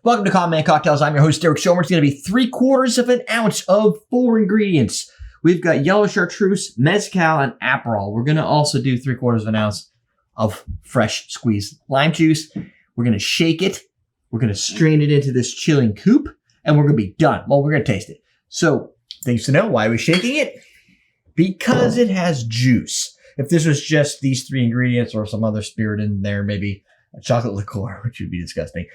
Welcome to Common Man Cocktails. I'm your host, Derek Schomer. It's going to be 3/4 of an ounce of 4 ingredients. We've got Yellow Chartreuse, mezcal, and Aperol. We're going to also do 3/4 of an ounce of fresh squeezed lime juice. We're going to shake it. We're going to strain it into this chilling coupe, and we're going to be done. Well, we're going to taste it. So, things to know. Why are we shaking it? Because it has juice. If this was just these 3 ingredients or some other spirit in there, maybe a chocolate liqueur, which would be disgusting,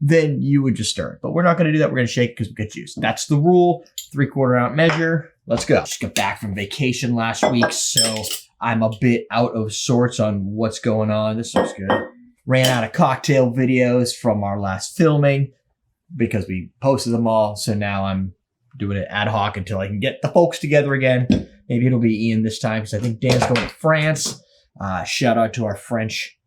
then you would just stir it. But we're not going to do that. We're going to shake it because we get juice. That's the rule. 3/4 ounce measure. Let's go. Just got back from vacation last week, so I'm a bit out of sorts on what's going on. This looks good. Ran out of cocktail videos from our last filming because we posted them all. So now I'm doing it ad hoc until I can get the folks together again. Maybe it'll be Ian this time because I think Dan's going to France. Shout out to our French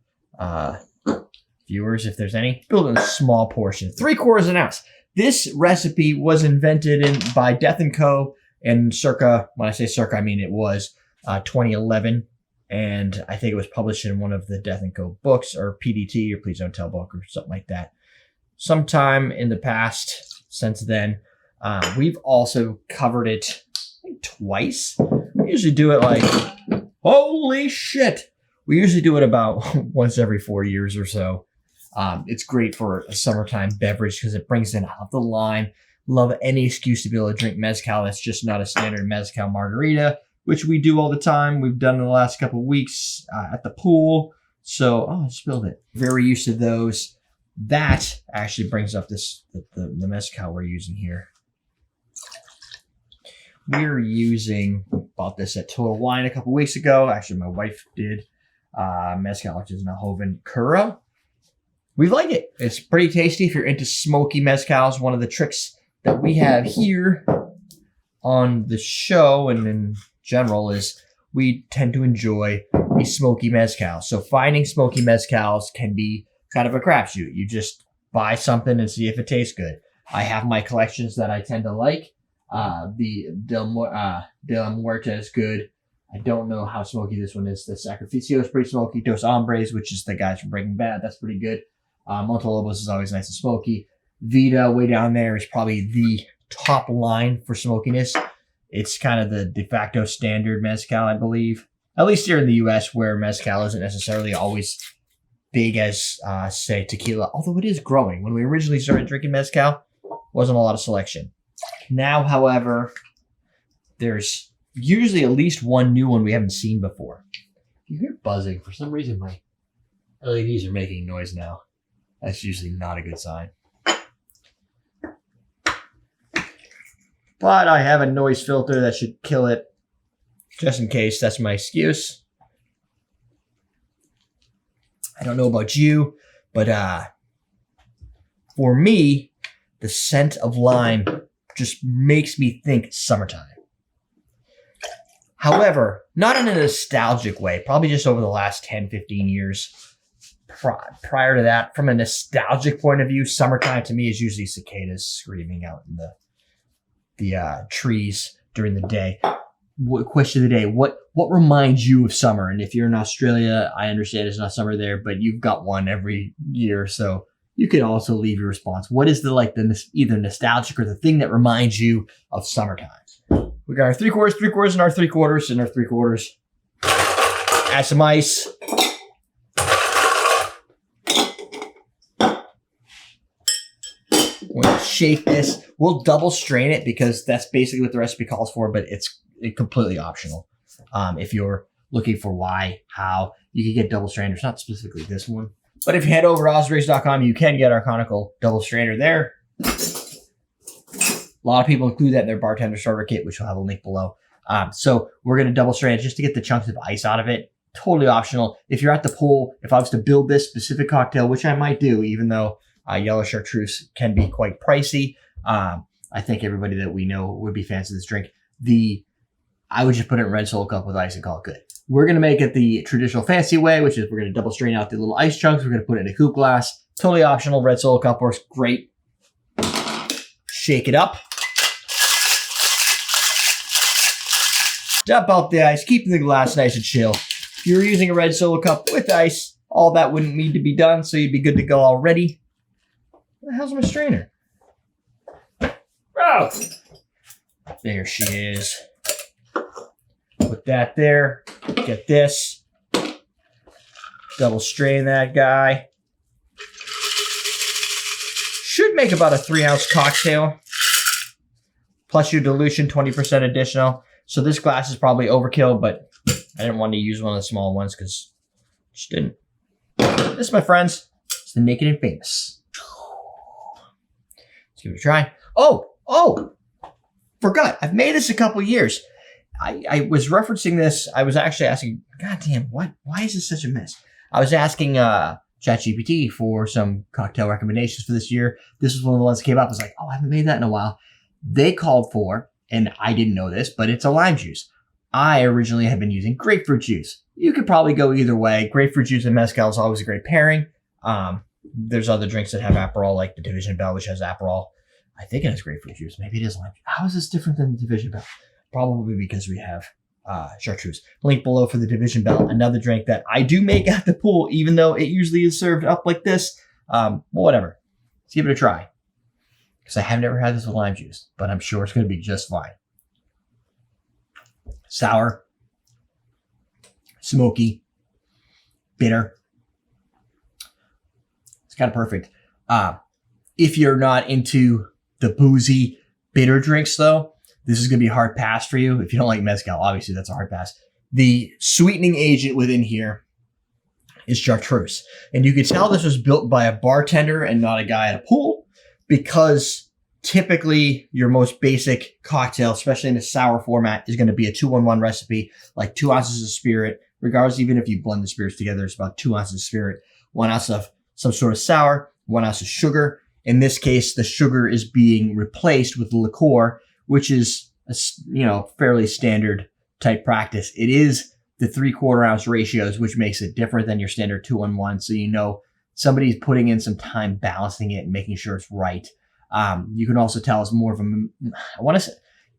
viewers, if there's any. Build in a small portion. 3/4 ounce. This recipe was invented by Death & Co. in circa, when I say circa, I mean it was 2011. And I think it was published in one of the Death & Co. books, or PDT, or Please Don't Tell book, or something like that. Sometime in the past, since then, we've also covered it twice. We usually do it like, holy shit! We usually do it about once every 4 years or so. It's great for a summertime beverage because it brings in the lime. Love any excuse to be able to drink mezcal. That's just not a standard mezcal margarita, which we do all the time. We've done in the last couple of weeks at the pool. So, I spilled it. Very used to those. That actually brings up this the mezcal we're using here. We're using, bought this at Total Wine a couple weeks ago. Actually, my wife did. Mezcal, which is Nahoven Kuro. We like it. It's pretty tasty if you're into smoky mezcals. One of the tricks that we have here on the show and in general is we tend to enjoy a smoky mezcal. So finding smoky mezcals can be kind of a crapshoot. You just buy something and see if it tastes good. I have my collections that I tend to like. The De La Muerte is good. I don't know how smoky this one is. The Sacrificio is pretty smoky. Dos Hombres, which is the guys from Breaking Bad, that's pretty good. Montelobos is always nice and smoky. Vita, way down there, is probably the top line for smokiness. It's kind of the de facto standard mezcal, I believe. At least here in the U.S., where mezcal isn't necessarily always big as, say, tequila. Although it is growing. When we originally started drinking mezcal, wasn't a lot of selection. Now, however, there's usually at least one new one we haven't seen before. You hear buzzing. For some reason, my LEDs are making noise now. That's usually not a good sign. But I have a noise filter that should kill it. Just in case, that's my excuse. I don't know about you, but for me, the scent of lime just makes me think summertime. However, not in a nostalgic way, probably just over the last 10, 15 years. Prior to that, from a nostalgic point of view, summertime to me is usually cicadas screaming out in the trees during the day. Question of the day, what reminds you of summer? And if you're in Australia, I understand it's not summer there, but you've got one every year, so you could also leave your response. What is the either nostalgic or the thing that reminds you of summertime? We got our 3/4, and our 3/4, and our 3/4. Add some ice. We'll shake this. We'll double strain it because that's basically what the recipe calls for, but it's completely optional. If you're looking for why, how, you can get double strainers, not specifically this one. But if you head over to osrace.com, you can get our conical double strainer there. A lot of people include that in their bartender starter kit, which will have a link below. So we're going to double strain it just to get the chunks of ice out of it. Totally optional. If you're at the pool, if I was to build this specific cocktail, which I might do, even though Yellow Chartreuse can be quite pricey, I think everybody that we know would be fans of this drink. I would just put it in red Solo cup with ice and call it good. We're going to make it the traditional fancy way, which is we're going to double strain out the little ice chunks. We're going to put it in a coupe glass. Totally optional. Red Solo cup works great. Shake it up. Dump out the ice. Keep the glass nice and chill. If you're using a red Solo cup with ice, all that wouldn't need to be done, so you'd be good to go already. Where the hell's my strainer? Oh! There she is. Put that there. Get this. Double strain that guy. Should make about a 3-ounce cocktail. Plus your dilution, 20% additional. So this glass is probably overkill, but I didn't want to use one of the small ones because I just didn't. This, my friends, is the Naked and Famous. Let's give it a try. Oh, forgot. I've made this a couple years. I was referencing this. I was actually asking, God damn, why is this such a mess? I was asking ChatGPT for some cocktail recommendations for this year. This was one of the ones that came up. I was like, oh, I haven't made that in a while. They called for, and I didn't know this, but it's a lime juice. I originally had been using grapefruit juice. You could probably go either way. Grapefruit juice and mezcal is always a great pairing. There's other drinks that have Aperol, like the Division Bell, which has Aperol. I think it has grapefruit juice. Maybe it is lime. How is this different than the Division Bell? Probably because we have Chartreuse. Link below for the Division Bell, another drink that I do make at the pool, even though it usually is served up like this. Whatever. Let's give it a try. Because I have never had this with lime juice, but I'm sure it's going to be just fine. Sour, smoky, bitter. It's kind of perfect. If you're not into the boozy, bitter drinks, though, this is going to be a hard pass for you. If you don't like mezcal, obviously that's a hard pass. The sweetening agent within here is Chartreuse. And you can tell this was built by a bartender and not a guy at a pool, because typically your most basic cocktail, especially in a sour format, is going to be a 2-in-1 recipe, like 2 ounces of spirit. Regardless, even if you blend the spirits together, it's about 2 ounces of spirit, 1 ounce of some sort of sour, 1 ounce of sugar. In this case, the sugar is being replaced with liqueur, which is a, fairly standard type practice. It is the 3/4 ounce ratios, which makes it different than your standard 2-in-1. So somebody's putting in some time balancing it and making sure it's right. You can also tell it's more of a,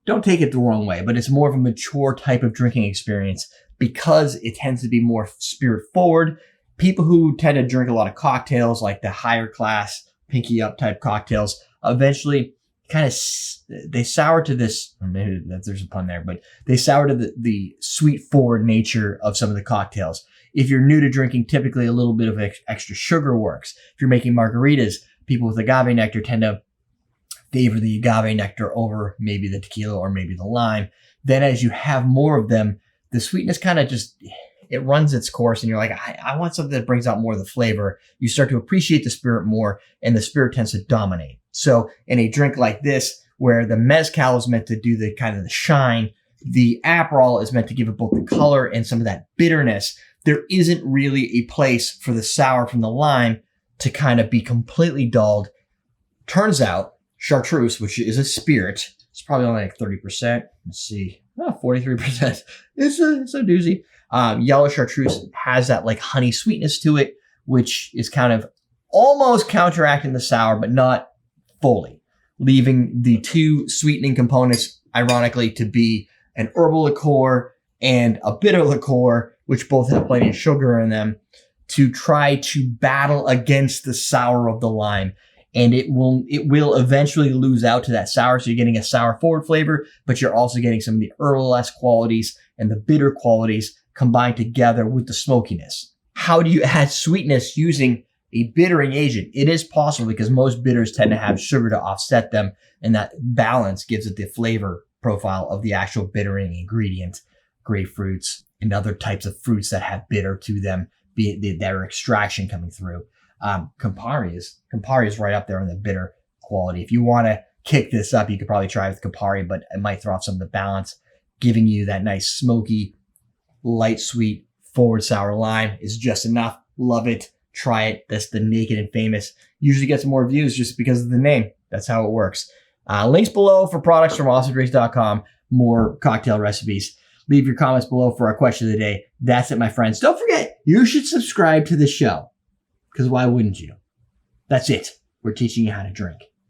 don't take it the wrong way, but it's more of a mature type of drinking experience because it tends to be more spirit forward. People who tend to drink a lot of cocktails, like the higher class, pinky up type cocktails, eventually they sour to this, maybe there's a pun there, but they sour to the sweet forward nature of some of the cocktails. If you're new to drinking, typically a little bit of extra sugar works. If you're making margaritas, people with agave nectar tend to favor the agave nectar over maybe the tequila or maybe the lime. Then as you have more of them, the sweetness kind of just, it runs its course and you're like, I want something that brings out more of the flavor. You start to appreciate the spirit more and the spirit tends to dominate. So in a drink like this, where the mezcal is meant to do the kind of the shine, the Aperol is meant to give it both the color and some of that bitterness, there isn't really a place for the sour from the lime to kind of be completely dulled. Turns out, Chartreuse, which is a spirit, it's probably only like 30%. Let's see. 43%. It's a doozy. Yellow Chartreuse has that like honey sweetness to it, which is kind of almost counteracting the sour, but not fully, leaving the two sweetening components, ironically, to be an herbal liqueur and a bitter liqueur, which both have plenty of sugar in them, to try to battle against the sour of the lime. And it will eventually lose out to that sour. So you're getting a sour forward flavor, but you're also getting some of the herbal-esque qualities and the bitter qualities combined together with the smokiness. How do you add sweetness using a bittering agent? It is possible because most bitters tend to have sugar to offset them, and that balance gives it the flavor profile of the actual bittering ingredient, grapefruits and other types of fruits that have bitter to them, be it their extraction coming through. Campari is right up there on the bitter quality. If you want to kick this up, you could probably try with Campari, but it might throw off some of the balance, giving you that nice smoky, light sweet, forward sour lime is just enough. Love it. Try it. That's the Naked and Famous. Usually gets more views just because of the name. That's how it works. Links below for products from awesomedrinks.com. More cocktail recipes. Leave your comments below for our question of the day. That's it, my friends. Don't forget, you should subscribe to the show. Because why wouldn't you? That's it. We're teaching you how to drink.